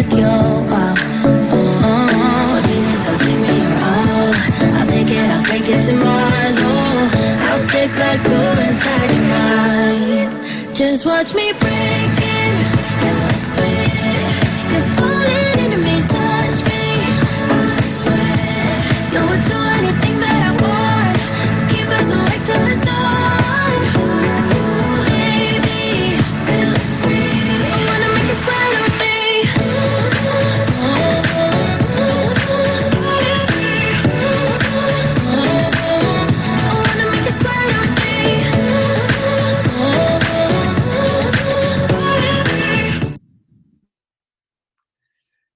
with you. So give me your all. I'll take it to Mars. Oh, I'll stick like glue inside your mind. Just watch me break it and listen. You're falling into me, touch me. I swear you would do anything that I want. So keep us awake till the dawn. Ooh, baby, feel free. I wanna make you sweat with me.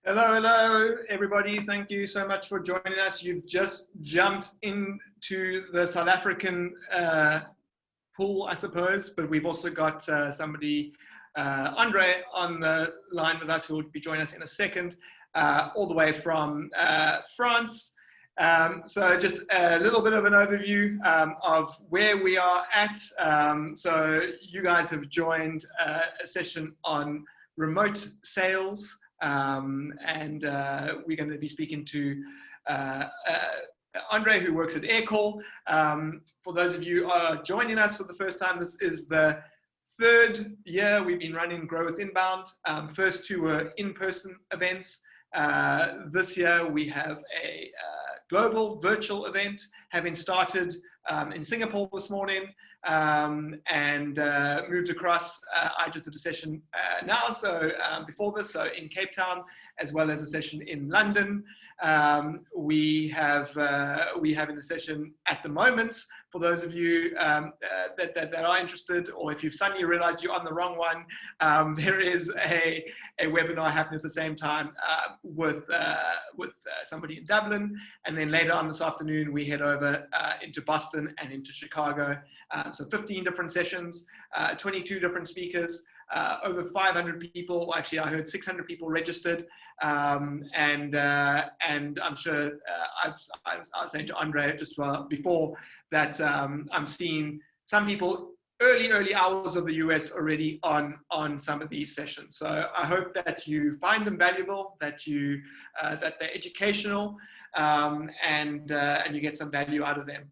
Hello, everybody. Thank you so much for joining us. You've just jumped into the South African pool, I suppose, but we've also got somebody, Andreï, on the line with us who will be joining us in a second, all the way from France. So just a little bit of an overview of where we are at. So you guys have joined a session on remote sales. And we're going to be speaking to Andreï, who works at Aircall. For those of you who are joining us for the first time, this is the third year we've been running Grow with Inbound. First two were in-person events. This year we have a global virtual event, having started in Singapore this morning. And moved across. I just did a session now, so before this, so in Cape Town, as well as a session in London. We have in the session at the moment, for those of you that are interested, or if you've suddenly realized you're on the wrong one, there is a webinar happening at the same time with somebody in Dublin, and then later on this afternoon we head over into Boston and into Chicago. So 15 different sessions, 22 different speakers, over 500 people. Actually, I heard 600 people registered, and I'm sure I was saying to Andreï just before that I'm seeing some people early hours of the US already on some of these sessions. So I hope that you find them valuable, that they're educational, and you get some value out of them.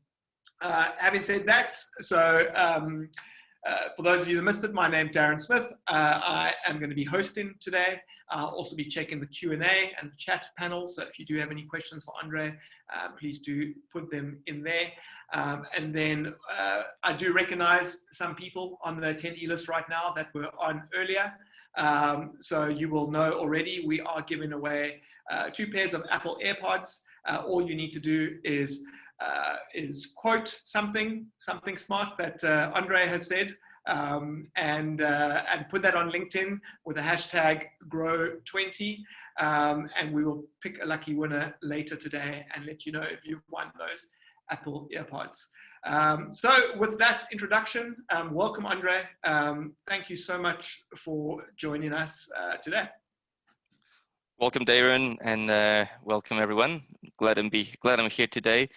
Having said that, so for those of you that missed it, my name's Daryn Smith. I am going to be hosting today. I'll also be checking the Q&A and the chat panel. So if you do have any questions for Andreï, please do put them in there. And then I do recognize some people on the attendee list right now that were on earlier. So you will know already we are giving away 2 pairs of Apple AirPods. All you need to do is quote something smart that Andreï has said, and put that on LinkedIn with the hashtag Grow20, and we will pick a lucky winner later today and let you know if you've won those Apple AirPods. So with that introduction, welcome Andreï. Thank you so much for joining us today. Welcome, Daryn, and welcome everyone. Glad I'm here today.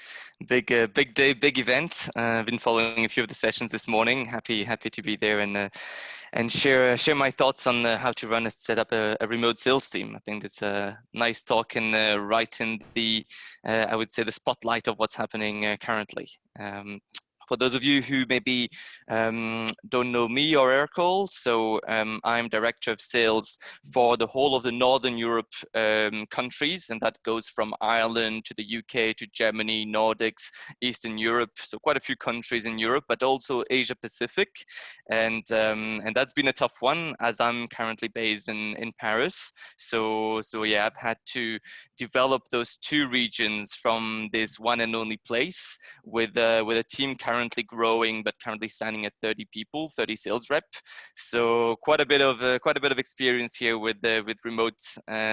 Big day, big event. I've been following a few of the sessions this morning. Happy to be there and share my thoughts on how to run and set up a remote sales team. I think it's a nice talk and right in the I would say the spotlight of what's happening currently. For those of you who maybe don't know me or Aircall, so I'm Director of Sales for the whole of the Northern Europe countries, and that goes from Ireland to the UK to Germany, Nordics, Eastern Europe, so quite a few countries in Europe, but also Asia Pacific, and that's been a tough one as I'm currently based in Paris. So yeah, I've had to develop those 2 regions from this one and only place with a team currently growing, but currently standing at 30 people, 30 sales rep. So quite a bit of experience here with remote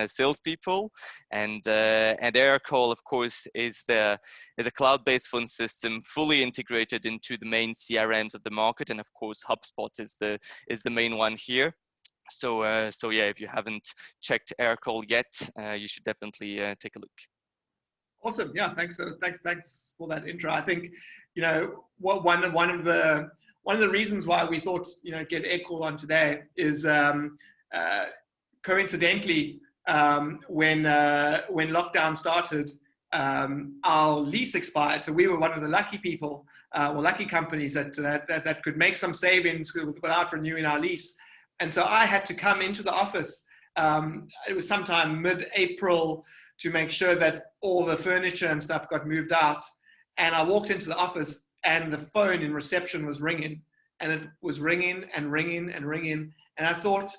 salespeople, and Aircall, of course, is a cloud-based phone system fully integrated into the main CRMs of the market, and of course HubSpot is the main one here. So yeah, if you haven't checked Aircall yet, you should definitely take a look. Awesome. Yeah, thanks for that intro. I think, one of the reasons why we thought, get Aircall on today is coincidentally, when lockdown started, our lease expired. So we were one of the lucky people, lucky companies that could make some savings without renewing our lease. And so I had to come into the office. It was sometime mid-April to make sure that all the furniture and stuff got moved out. And I walked into the office and the phone in reception was ringing, and it was ringing and ringing and ringing. And I thought,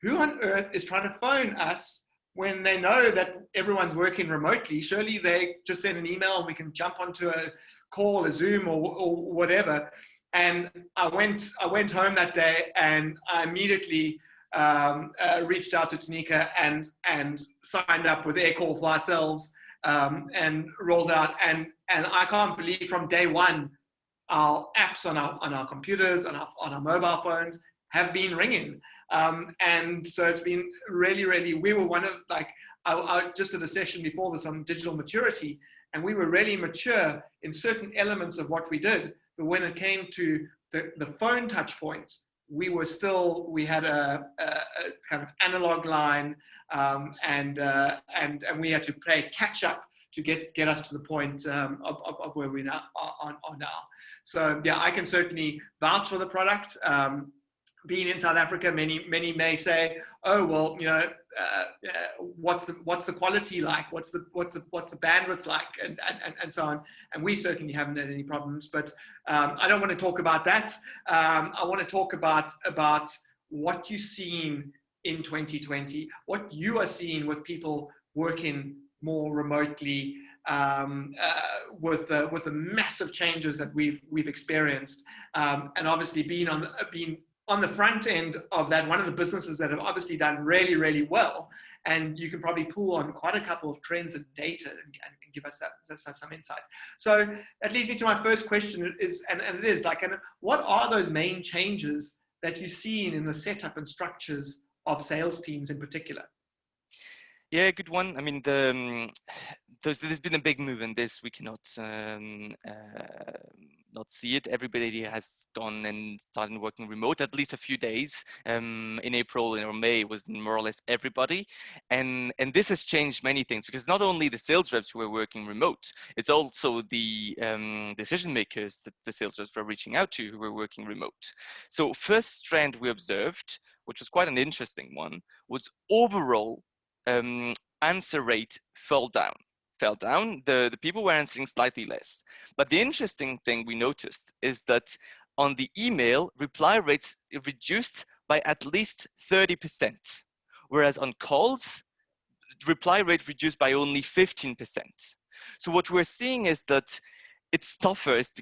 who on earth is trying to phone us when they know that everyone's working remotely? Surely they just send an email and we can jump onto a call, a Zoom or whatever. And I went home that day and I immediately reached out to Tanika and signed up with Aircall for ourselves, and rolled out. And I can't believe from day one, our apps on our computers, on our mobile phones have been ringing. And so it's been really, we were one of, like, I just did a session before this on digital maturity, and we were really mature in certain elements of what we did. But when it came to the phone touch points, we had a kind of analog line, and we had to play catch up to get us to the point of where we are now. So yeah, I can certainly vouch for the product. Being in South Africa, many may say, oh well, you know, what's the quality like? What's the bandwidth like? And so on. And we certainly haven't had any problems. But I don't want to talk about that. I want to talk about what you've seen in 2020, what you are seeing with people working more remotely, with the massive changes that we've experienced, and obviously being on the front end of that, one of the businesses that have obviously done really well, and you can probably pull on quite a couple of trends and data and give us some insight. So that leads me to my first question what are those main changes that you've seen in the setup and structures of sales teams in particular? Yeah, good one. I mean, there's been a big move in this. We cannot not see it. Everybody has gone and started working remote, at least a few days. In April or May was more or less everybody. And this has changed many things, because not only the sales reps who were working remote, it's also the decision makers that the sales reps were reaching out to who were working remote. So first trend we observed, which was quite an interesting one, was overall answer rate fell down. The people were answering slightly less. But the interesting thing we noticed is that on the email, reply rates reduced by at least 30%, whereas on calls, reply rate reduced by only 15%. So what we're seeing is that it's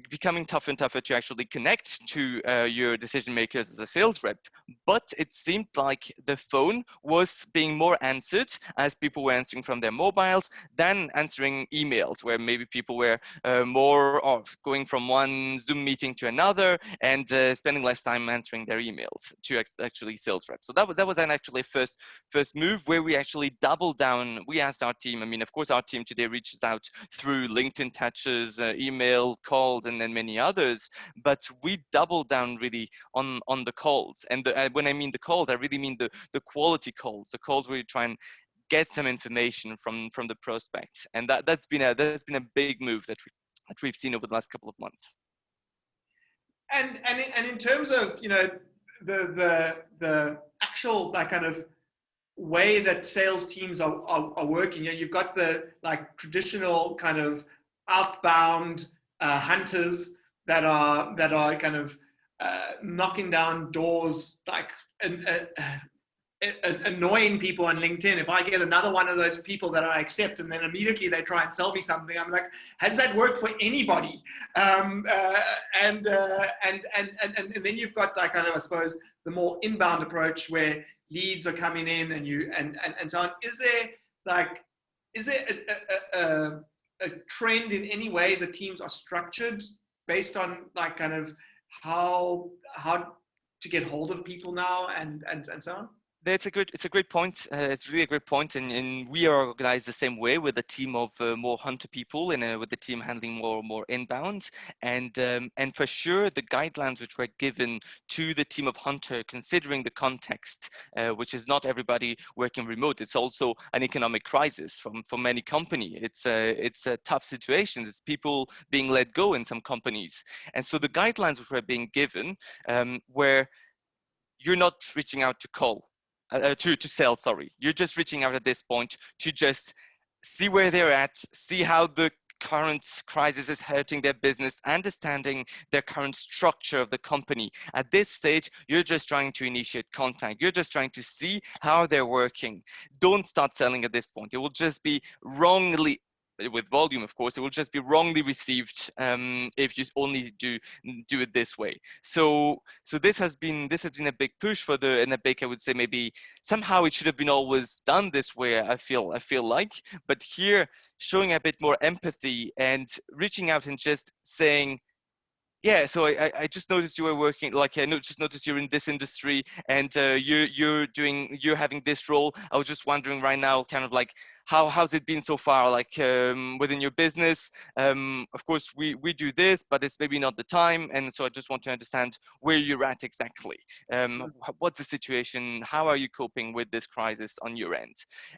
becoming tougher and tougher to actually connect to your decision makers as a sales rep. But it seemed like the phone was being more answered as people were answering from their mobiles than answering emails, where maybe people were more going from one Zoom meeting to another and spending less time answering their emails to actually sales reps. So that was then actually a first move where we actually doubled down. We asked our team, I mean, of course, our team today reaches out through LinkedIn touches, email, calls, and then many others, but we double down really on the calls. And when I mean the calls, I really mean the quality calls, the calls where you try and get some information from the prospect. And that's been a big move that we've seen over the last couple of months. And in terms of, you know, the actual like kind of way that sales teams are working, you know, you've got the like traditional kind of outbound hunters that are kind of knocking down doors, like annoying people on LinkedIn. If I get another one of those people that I accept and then immediately they try and sell me something, I'm like, has that worked for anybody? And then you've got that kind of, I suppose, the more inbound approach where leads are coming in and so on. Is there a trend in any way the teams are structured based on like kind of how to get hold of people now and so on? It's a great point. It's really a great point, and we are organized the same way with a team of more hunter people, and with the team handling more inbound. And for sure, the guidelines which were given to the team of hunter, considering the context, which is not everybody working remote. It's also an economic crisis for many company. It's a tough situation. It's people being let go in some companies, and so the guidelines which were being given were, you're not reaching out to call, to sell, sorry. You're just reaching out at this point to just see where they're at, see how the current crisis is hurting their business, understanding their current structure of the company. At this stage, you're just trying to initiate contact. You're just trying to see how they're working. Don't start selling at this point. It will just be wrongly, with volume, of course, it will just be wrongly received if you only do it this way. So this has been a big push for and a big, I would say, maybe somehow it should have been always done this way. I feel like, but here showing a bit more empathy and reaching out and just saying, yeah, so I just noticed you were working, like just noticed you're in this industry, and you're having this role. I was just wondering right now, kind of like, how's it been so far, like within your business? Of course, we do this, but it's maybe not the time, and so I just want to understand where you're at exactly. What's the situation? How are you coping with this crisis on your end?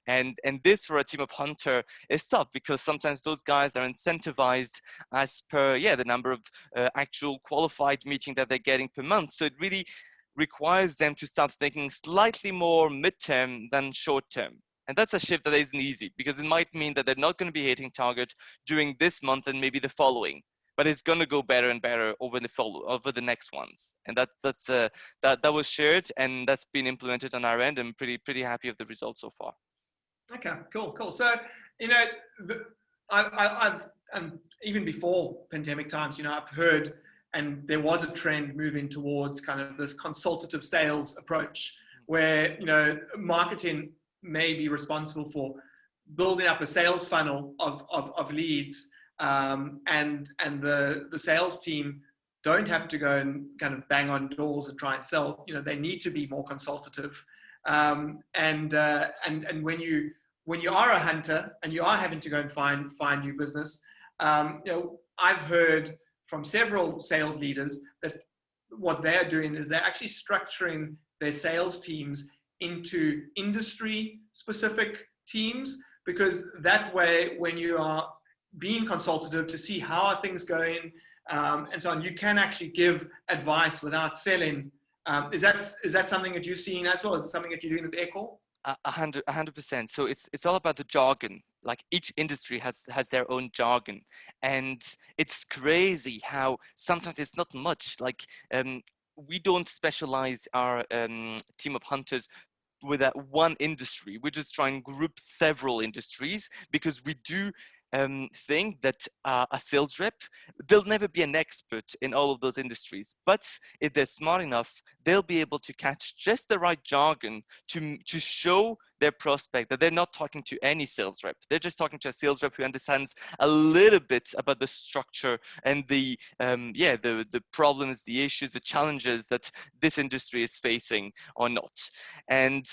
And this for a team of hunter is tough, because sometimes those guys are incentivized as per the number of actual qualified meeting that they're getting per month. So it really requires them to start thinking slightly more midterm than short term. And that's a shift that isn't easy, because it might mean that they're not going to be hitting target during this month and maybe the following, but it's going to go better and better over the next ones. And that was shared, and that's been implemented on our end. I'm pretty happy with the results so far. Okay, cool. So, I've even before pandemic times, I've heard, and there was a trend moving towards kind of this consultative sales approach, where marketing may be responsible for building up a sales funnel of leads, and the sales team don't have to go and kind of bang on doors and try and sell. They need to be more consultative, and when you are a hunter and you are having to go and find new business, I've heard from several sales leaders that what they're doing is they're actually structuring their sales teams into industry specific teams, because that way, when you are being consultative to see how are things going, and so on, you can actually give advice without selling. Is that something that you've seen as well? Is it something that you're doing with Aircall? 100%. So it's all about the jargon. Like each industry has their own jargon, and it's crazy how sometimes it's not much. Like we don't specialize our team of hunters with that one industry. We just try and group several industries, because we do think that a sales rep, they'll never be an expert in all of those industries, but if they're smart enough, they'll be able to catch just the right jargon to show their prospect that they're not talking to any sales rep. They're just talking to a sales rep who understands a little bit about the structure and the problems, the issues, the challenges that this industry is facing or not. And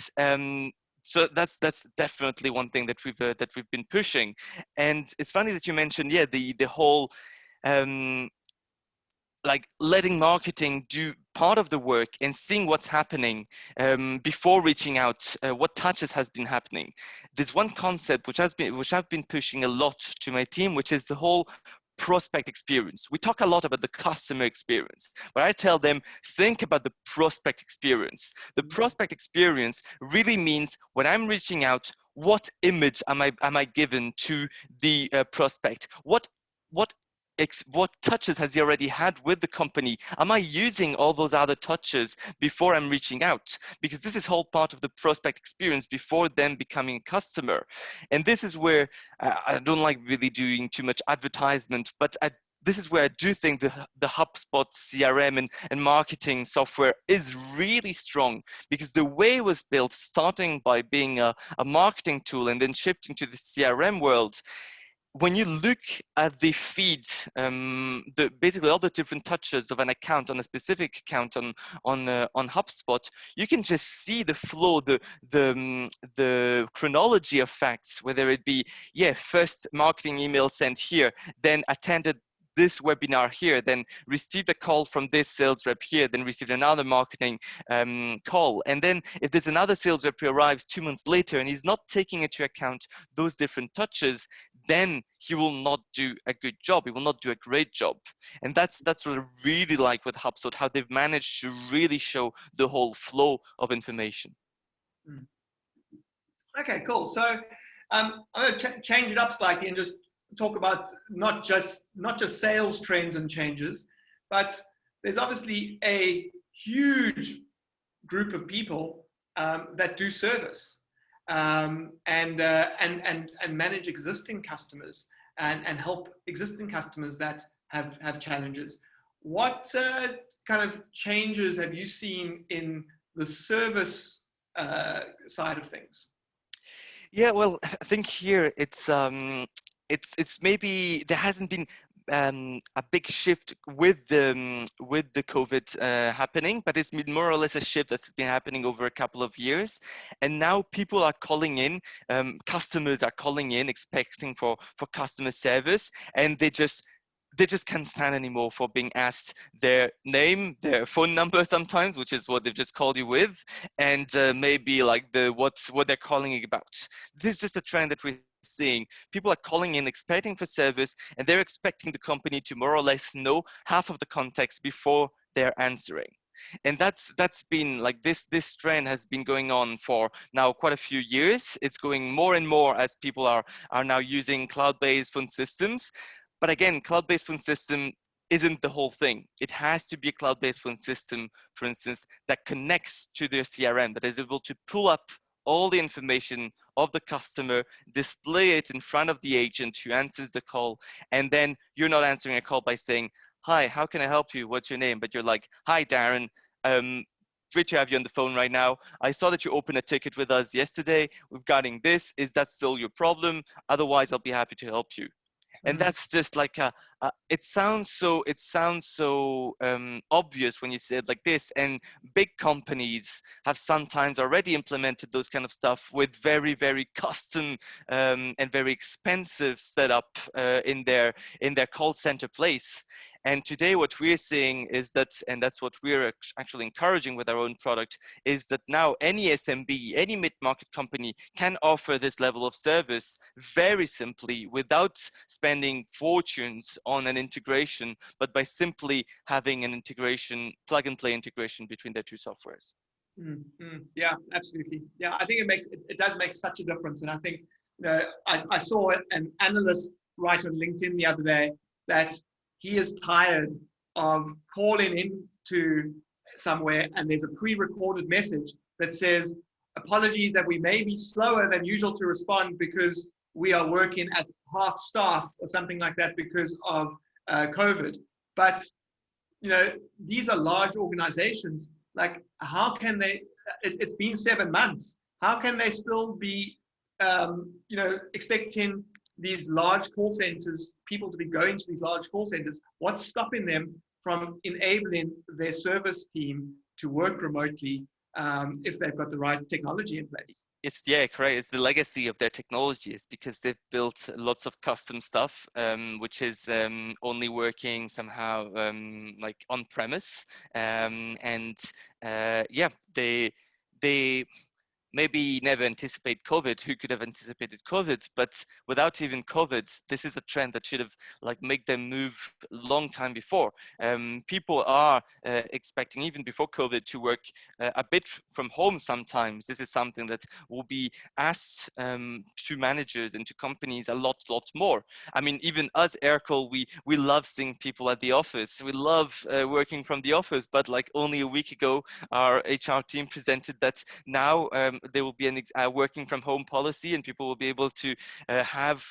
so that's definitely one thing that we've been pushing. And it's funny that you mentioned the whole like letting marketing do part of the work and seeing what's happening before reaching out, what touches has been happening. There's one concept which I've been pushing a lot to my team, which is the whole prospect experience. We talk a lot about the customer experience, but I tell them, think about the prospect experience. The prospect experience really means when I'm reaching out, what image am I given to the prospect? What touches has he already had with the company? Am I using all those other touches before I'm reaching out? Because this is whole part of the prospect experience before them becoming a customer. And this is where I don't like really doing too much advertisement, but this is where I do think the HubSpot CRM and marketing software is really strong, because the way it was built, starting by being a marketing tool and then shifting to the CRM world, when you look at the feed, basically all the different touches of an account on a specific account on HubSpot, you can just see the flow, the chronology of facts, whether it be first marketing email sent here, then attended this webinar here, then received a call from this sales rep here, then received another marketing call. And then if there's another sales rep who arrives 2 months later and he's not taking into account those different touches, then he will not do a good job. He will not do a great job. And that's what I really like with HubSpot, how they've managed to really show the whole flow of information. Okay, cool. So I'm going to change it up slightly and just talk about not just sales trends and changes, but there's obviously a huge group of people that do service and manage existing customers and help existing customers that have challenges. What kind of changes have you seen in the service side of things? Yeah, well, I think here it's maybe there hasn't been a big shift with the COVID happening, but it's been more or less a shift that's been happening over a couple of years. And now people are calling in, customers are calling in expecting for customer service, and they just can't stand anymore for being asked their name, their phone number sometimes, which is what they've just called you with, and maybe like what they're calling you about. This is just a trend that we're seeing. People are calling in expecting for service, and they're expecting the company to more or less know half of the context before they're answering. And that's been like this trend has been going on for now quite a few years. It's going more and more as people are now using cloud-based phone systems. But again, cloud-based phone system isn't the whole thing. It has to be a cloud-based phone system, for instance, that connects to their CRM, that is able to pull up all the information of the customer, display it in front of the agent who answers the call, and then you're not answering a call by saying, "Hi, how can I help you? What's your name?" But you're like, "Hi, Daryn. Great to have you on the phone right now. I saw that you opened a ticket with us yesterday regarding this. Is that still your problem? Otherwise, I'll be happy to help you." And that's just like it sounds so obvious when you say it like this. And big companies have sometimes already implemented those kind of stuff with very, very custom and very expensive setup in their call center place. And today what we're seeing is that, and that's what we're actually encouraging with our own product, is that now any SMB, any mid-market company can offer this level of service very simply without spending fortunes on an integration, but by simply having an integration, plug and play integration between their two softwares. Yeah, absolutely. Yeah, I think it does make such a difference. And I think, I saw an analyst write on LinkedIn the other day that he is tired of calling into somewhere and there's a pre-recorded message that says, "Apologies that we may be slower than usual to respond because we are working at half staff," or something like that, because of COVID. But, these are large organizations. Like, how can they, it's been 7 months. How can they still be, expecting these large call centers, people to be going to these large call centers? What's stopping them from enabling their service team to work remotely if they've got the right technology in place? It's correct. It's the legacy of their technologies, because they've built lots of custom stuff, which is only working somehow like on premise, and they maybe never anticipate COVID. Who could have anticipated COVID? But without even COVID, this is a trend that should have make them move a long time before. People are expecting even before COVID to work a bit from home sometimes. This is something that will be asked to managers and to companies a lot more. I mean, even us, Aircall, we love seeing people at the office. We love working from the office, but only a week ago, our HR team presented that now there will be a working from home policy, and people will be able to have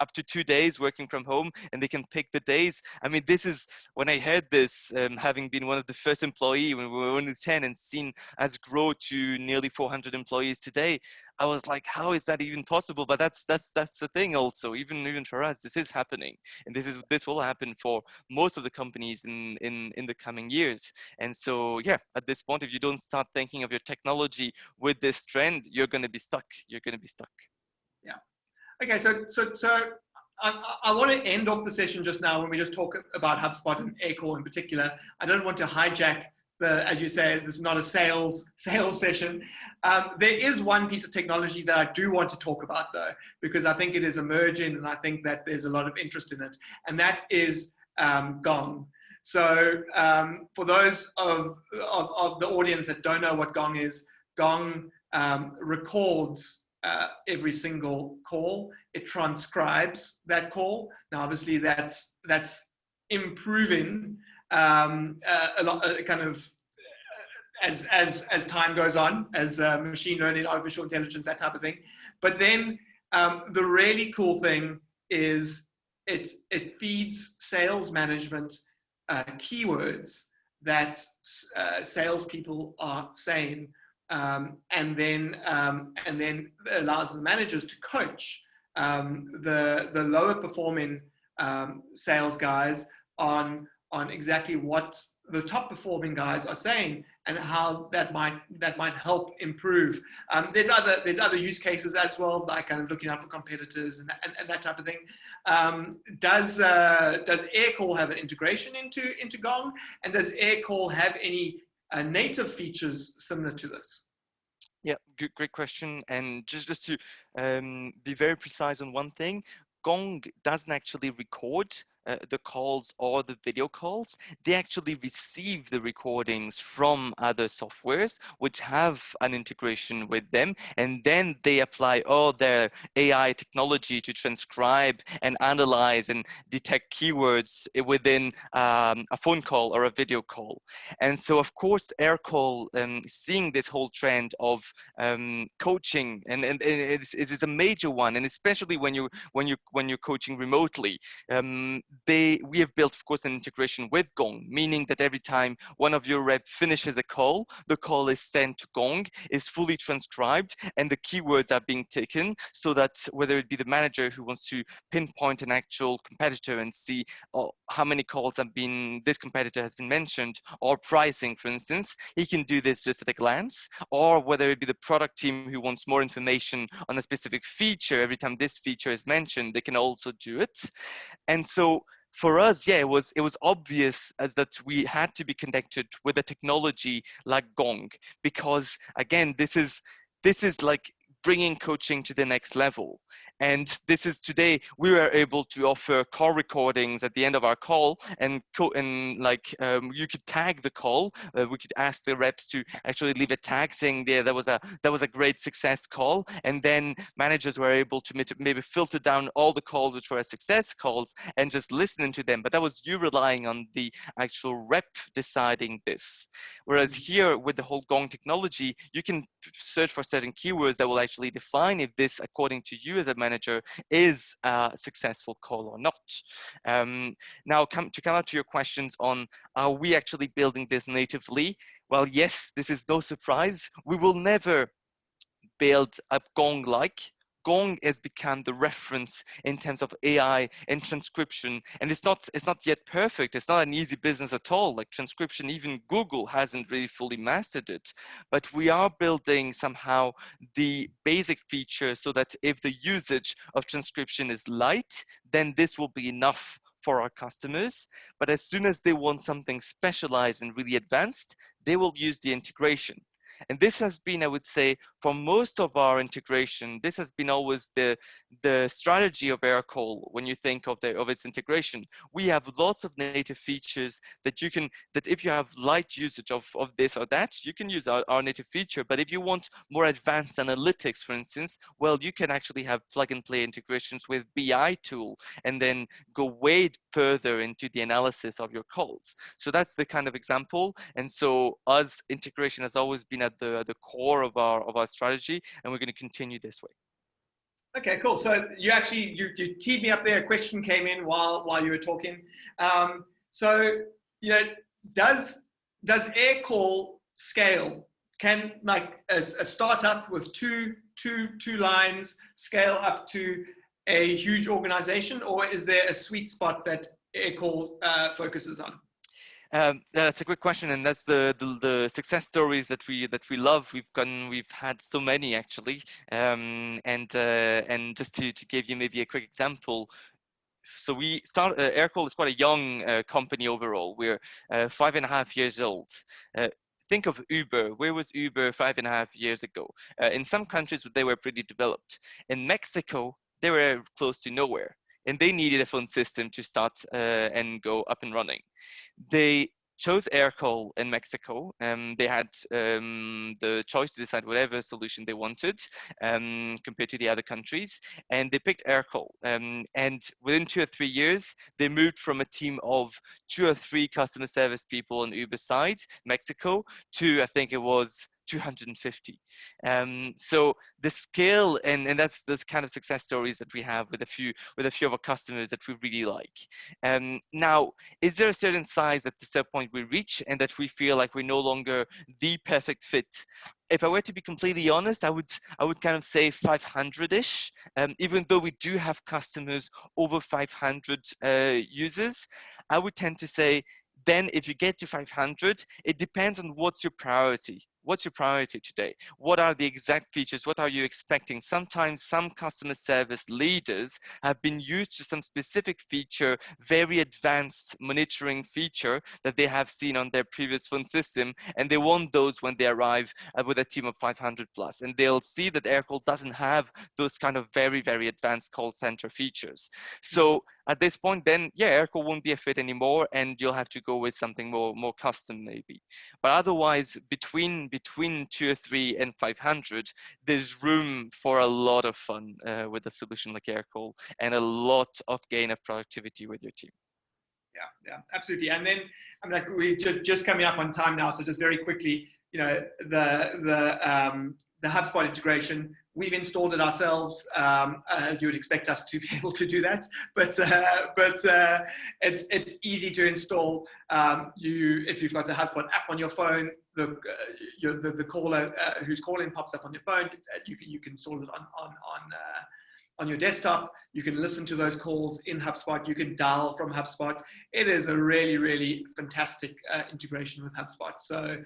up to 2 days working from home, and they can pick the days. I mean, this is, when I heard this, having been one of the first employee when we were only 10 and seen us grow to nearly 400 employees today, I was like, how is that even possible? But that's the thing also, even for us, this is happening. And this will happen for most of the companies in the coming years. And so, yeah, at this point, if you don't start thinking of your technology with this trend, you're going to be stuck. You're going to be stuck. Yeah. Okay, so I want to end off the session just now when we just talk about HubSpot and Aircall in particular. I don't want to hijack as you say, this is not a sales session. There is one piece of technology that I do want to talk about though, because I think it is emerging and I think that there's a lot of interest in it, and that is Gong. So for those of the audience that don't know what Gong is, Gong records every single call. It transcribes that call. Now, obviously, that's improving a lot, kind of as time goes on, as machine learning, artificial intelligence, that type of thing. But then the really cool thing is it feeds sales management keywords that salespeople are saying. And then allows the managers to coach the lower performing sales guys on exactly what the top performing guys are saying and how that might help improve. There's other use cases as well, like kind of looking out for competitors and that type of thing. Does Aircall have an integration into Gong, and does Aircall have any native features similar to this? Yeah, great question. And just to be very precise on one thing, Gong doesn't actually record the calls or the video calls. They actually receive the recordings from other softwares which have an integration with them, and then they apply all their AI technology to transcribe and analyze and detect keywords within a phone call or a video call. And so, of course, Aircall, seeing this whole trend of coaching, and it is a major one, and especially when you're coaching remotely. We have built, of course, an integration with Gong, meaning that every time one of your reps finishes a call, the call is sent to Gong, is fully transcribed, and the keywords are being taken so that whether it be the manager who wants to pinpoint an actual competitor and see how many calls have been, this competitor has been mentioned, or pricing, for instance, he can do this just at a glance, or whether it be the product team who wants more information on a specific feature, every time this feature is mentioned, they can also do it. And so for us, yeah, it was obvious as that we had to be connected with a technology like Gong, because again, this is like bringing coaching to the next level. And this is today, we were able to offer call recordings at the end of our call, and you could tag the call. We could ask the reps to actually leave a tag saying that was a great success call. And then managers were able to maybe filter down all the calls which were success calls and just listening to them. But that was you relying on the actual rep deciding this. Whereas here with the whole Gong technology, you can search for certain keywords that will actually define if this, according to you as a manager, is a successful call or not. Now, to come up to your questions on, are we actually building this natively? Well, yes, this is no surprise. We will never build a Gong-like. Gong has become the reference in terms of AI and transcription, and it's not yet perfect. It's not an easy business at all. Like transcription, even Google hasn't really fully mastered it. But we are building somehow the basic feature so that if the usage of transcription is light, then this will be enough for our customers. But as soon as they want something specialized and really advanced, they will use the integration. And this has been, I would say, for most of our integration, this has been always the strategy of Aircall when you think of its integration. We have lots of native features that if you have light usage of this or that, you can use our native feature. But if you want more advanced analytics, for instance, well, you can actually have plug and play integrations with BI tool and then go way further into the analysis of your calls. So that's the kind of example. And so us, integration has always been at the core of our strategy, and we're going to continue this way. Okay, cool. So you actually, you teed me up there. A question came in while you were talking. So, you know, does Aircall scale? Can like a startup with two lines scale up to a huge organization, or is there a sweet spot that Aircall focuses on? Yeah, that's a great question, and that's the success stories that we love. We've had so many actually, and just to give you maybe a quick example. So we start. Aircall is quite a young company overall. We're 5.5 years old. Think of Uber. Where was Uber 5.5 years ago? In some countries, they were pretty developed. In Mexico, they were close to nowhere, and they needed a phone system to start and go up and running. They chose Aircall in Mexico. They had the choice to decide whatever solution they wanted compared to the other countries, and they picked Aircall. And within 2 or 3 years, they moved from a team of 2 or 3 customer service people on Uber side, Mexico, to I think it was 250. So the scale, and that's those kind of success stories that we have with a few of our customers that we really like. Now, is there a certain size at the certain point we reach and that we feel like we're no longer the perfect fit? If I were to be completely honest, I would kind of say 500-ish. Even though we do have customers over 500 users, I would tend to say, then if you get to 500, it depends on what's your priority. What's your priority today? What are the exact features? What are you expecting? Sometimes some customer service leaders have been used to some specific feature, very advanced monitoring feature that they have seen on their previous phone system, and they want those when they arrive with a team of 500 plus. And they'll see that Aircall doesn't have those kind of very, very advanced call center features. So at this point, then, yeah, Aircall won't be a fit anymore, and you'll have to go with something more custom maybe. But otherwise, between 2 or 3 and 500, there's room for a lot of fun with a solution like Aircall and a lot of gain of productivity with your team. Yeah, absolutely. And then I'm like, we're just coming up on time now, so just very quickly, you know, the HubSpot integration, we've installed it ourselves. You would expect us to be able to do that, but it's easy to install. If you've got the HubSpot app on your phone, the caller who's calling pops up on your phone. You can install it on your desktop. You can listen to those calls in HubSpot. You can dial from HubSpot. It is a really, really fantastic integration with HubSpot. So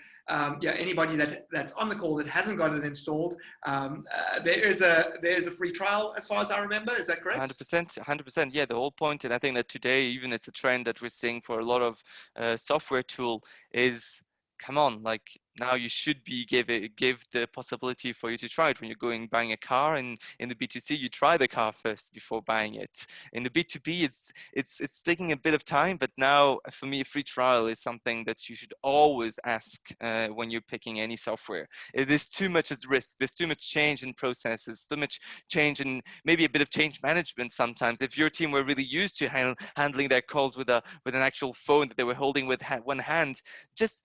yeah, anybody that's on the call that hasn't got it installed, there is a free trial as far as I remember. Is that correct? 100%. Yeah, the whole point, and I think that today, even it's a trend that we're seeing for a lot of software tool is, come on, like now you should be give the possibility for you to try it when you're buying a car, and in the B2C you try the car first before buying it. In the B2B it's taking a bit of time, but now for me a free trial is something that you should always ask when you're picking any software. There's too much at risk, there's too much change in processes, too much change in maybe a bit of change management sometimes. If your team were really used to handling their calls with an actual phone that they were holding with one hand, just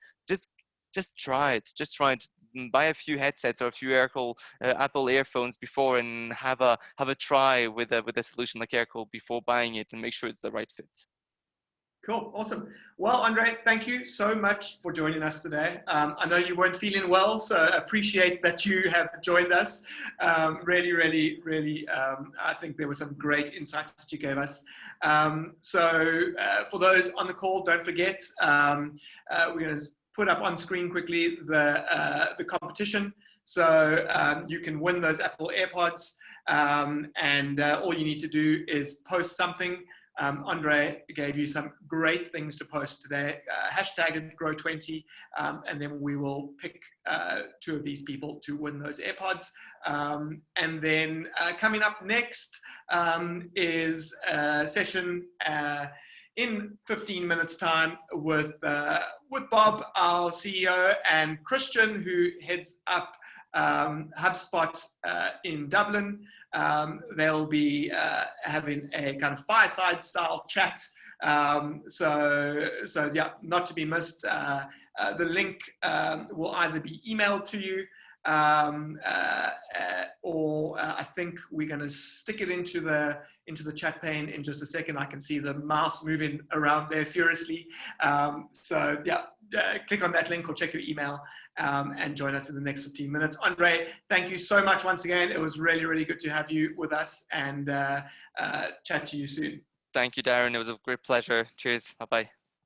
try it. Just try it. Buy a few headsets or a few Aircall Apple earphones before, and have a try with a solution like Aircall before buying it, and make sure it's the right fit. Cool, awesome. Well, Andreï, thank you so much for joining us today. I know you weren't feeling well, so I appreciate that you have joined us. Really, really, really, I think there were some great insights that you gave us. So for those on the call, don't forget, we're going to put up on screen quickly the competition. So you can win those Apple AirPods, and all you need to do is post something. Andreï gave you some great things to post today. Hashtag it Grow20, and then we will pick 2 of these people to win those AirPods. And then coming up next is a session in 15 minutes time with Bob, our CEO, and Christian, who heads up HubSpot in Dublin. They'll be having a kind of fireside style chat. So yeah, not to be missed. The link will either be emailed to you or I think we're going to stick it into the chat pane in just a second. I can see the mouse moving around there furiously. So yeah, click on that link or check your email and join us in the next 15 minutes. Andreï, thank you so much once again. It was really, really good to have you with us, and chat to you soon. Thank you, Daryn. It was a great pleasure. Cheers. Bye-bye.